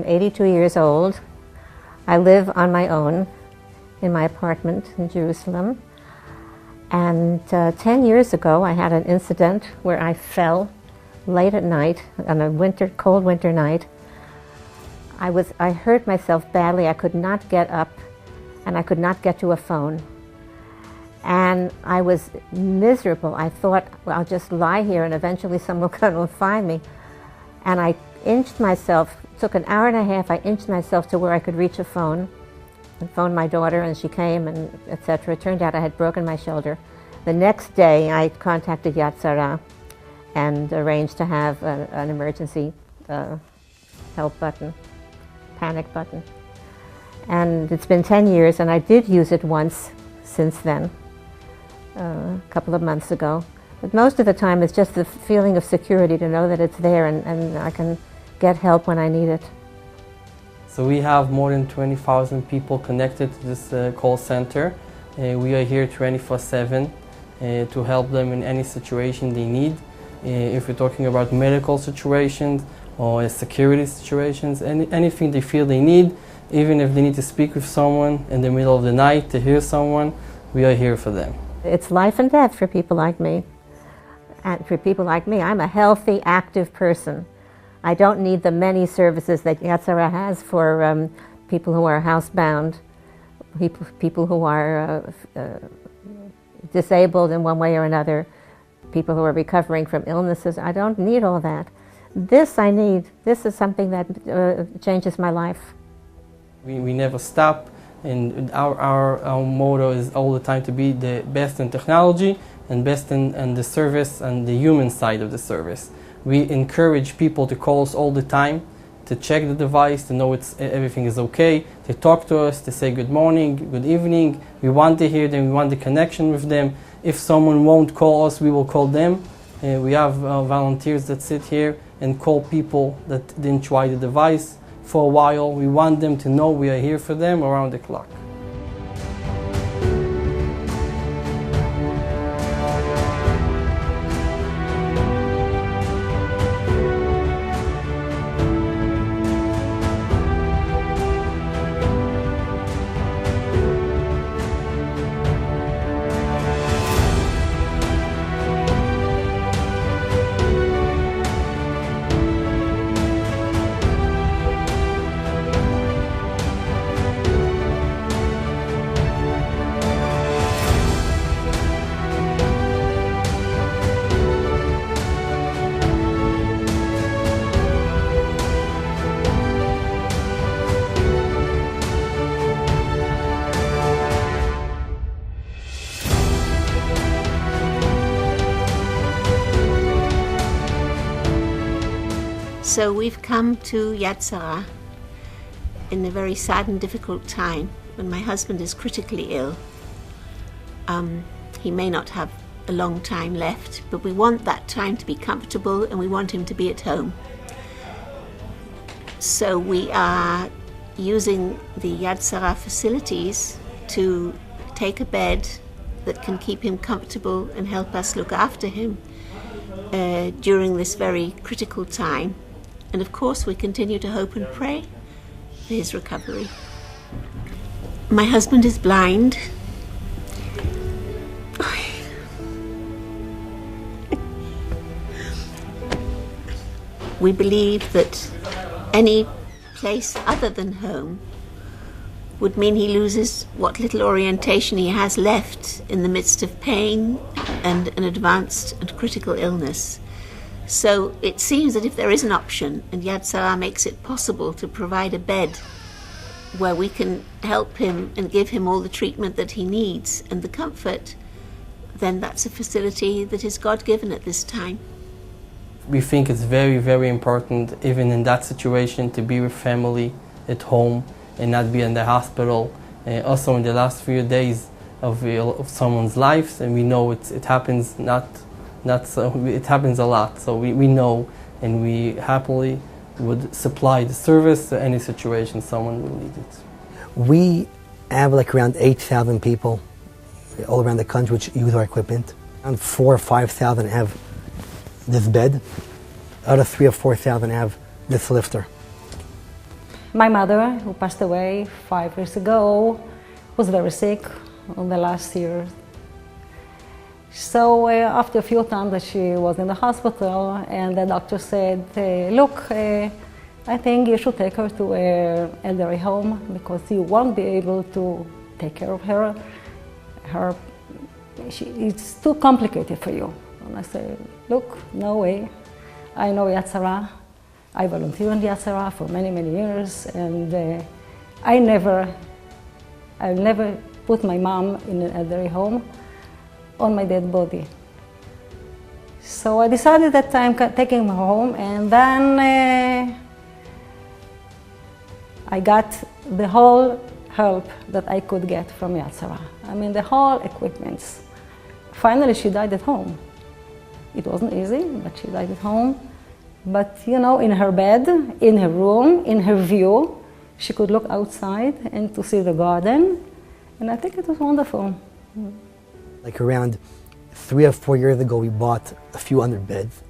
I'm 82 years old. I live on my own in my apartment in Jerusalem. And 10 years ago, I had an incident where I fell late at night on a cold winter night. I hurt myself badly. I could not get up, and I could not get to a phone. And I was miserable. I thought, well, I'll just lie here and eventually someone will come and find me. And I inched myself, took an hour and a half, I inched myself to where I could reach a phone and phoned my daughter, and she came, and etc. It turned out I had broken my shoulder. The next day I contacted Yad Sarah and arranged to have an emergency help button, panic button. And it's been 10 years, and I did use it once since then, a couple of months ago. But most of the time it's just the feeling of security to know that it's there and I can get help when I need it. So we have more than 20,000 people connected to this call center. We are here 24/7 to help them in any situation they need. If we're talking about medical situations or security situations, anything they feel they need, even if they need to speak with someone in the middle of the night to hear someone, we are here for them. It's life and death for people like me. And for people like me, I'm a healthy, active person. I don't need the many services that Yad Sarah has for people who are housebound, people who are disabled in one way or another, people who are recovering from illnesses. I don't need all that. This I need. This is something that changes my life. We never stop, and our motto is all the time to be the best in technology and best in the service and the human side of the service. We encourage people to call us all the time, to check the device, to know everything is okay, to talk to us, to say good morning, good evening. We want to hear them, we want the connection with them. If someone won't call us, we will call them. We have volunteers that sit here and call people that didn't try the device for a while. We want them to know we are here for them around the clock. So we've come to Yad Sarah in a very sad and difficult time when my husband is critically ill. He may not have a long time left, but we want that time to be comfortable and we want him to be at home. So we are using the Yad Sarah facilities to take a bed that can keep him comfortable and help us look after him during this very critical time. And of course we continue to hope and pray for his recovery. My husband is blind. We believe that any place other than home would mean he loses what little orientation he has left in the midst of pain and an advanced and critical illness. So it seems that if there is an option, and Yad Sarah makes it possible to provide a bed where we can help him and give him all the treatment that he needs and the comfort, then that's a facility that is God-given at this time. We think it's very, very important, even in that situation, to be with family at home and not be in the hospital. Also in the last few days of someone's life, and we know it happens it happens a lot, so we know, and we happily would supply the service to any situation someone will need it. We have like around 8,000 people all around the country which use our equipment. Around 4,000 or 5,000 have this bed. Out of 3,000 or 4,000 have this lifter. My mother, who passed away 5 years ago, was very sick in the last year. So after a few times that she was in the hospital, and the doctor said, look, I think you should take her to an elderly home because you won't be able to take care of her. It's too complicated for you. And I said, look, no way. I know Yad Sarah. I volunteered in Yad Sarah for many, many years, and I'll never put my mom in an elderly home on my dead body. So I decided that time taking her home, and then I got the whole help that I could get from Yad Sarah. I mean, the whole equipments. Finally, she died at home. It wasn't easy, but she died at home. But, you know, in her bed, in her room, in her view, she could look outside and to see the garden. And I think it was wonderful. Like around 3 or 4 years ago, we bought a few hundred beds.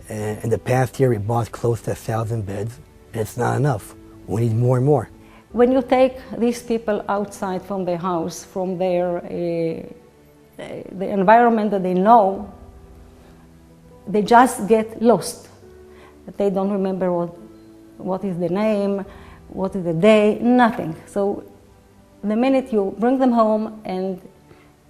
And in the past year, we bought close to 1,000 beds. And it's not enough. We need more and more. When you take these people outside from their house, from their the environment that they know, they just get lost. They don't remember what is the name, what is the day, nothing. So the minute you bring them home and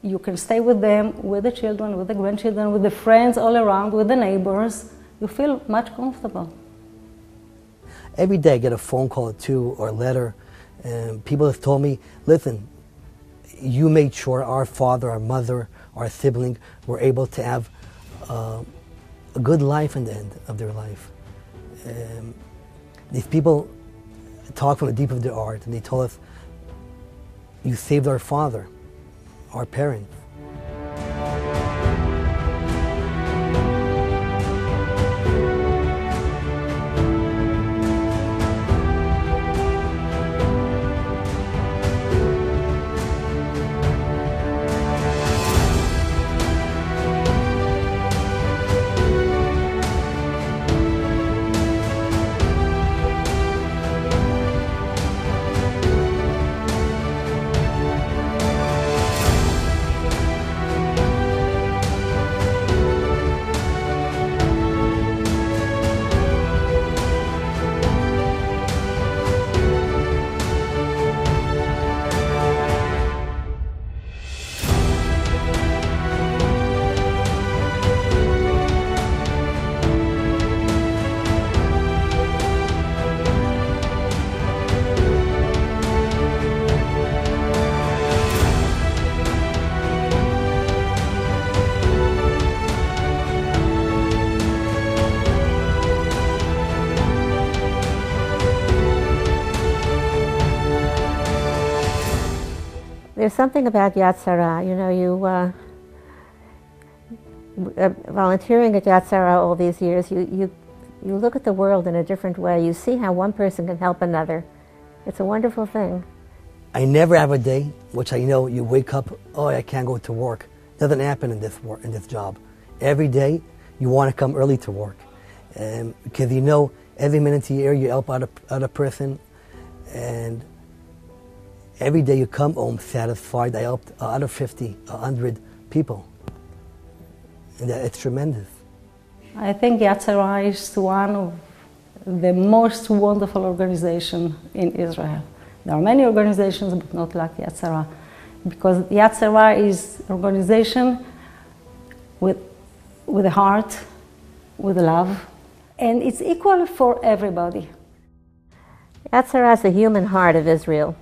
you can stay with them, with the children, with the grandchildren, with the friends all around, with the neighbors, you feel much comfortable. Every day I get a phone call or two or a letter, and people have told me, listen, you made sure our father, our mother, our sibling were able to have a good life in the end of their life. These people talk from the deep of their heart, and they told us, you saved our father, our parents. There's something about Yad Sarah. You know, volunteering at Yad Sarah all these years, you look at the world in a different way. You see how one person can help another. It's a wonderful thing. I never have a day which I know you wake up, oh, I can't go to work. It doesn't happen in this job. Every day you want to come early to work, because you know every minute of the year you help out a person, and every day you come home satisfied. I helped out of 50, 100 people, and it's tremendous. I think Yad Sarah is one of the most wonderful organizations in Israel. There are many organizations, but not like Yad Sarah, because Yad Sarah is an organization with a heart, with love, and it's equal for everybody. Yad Sarah is the human heart of Israel.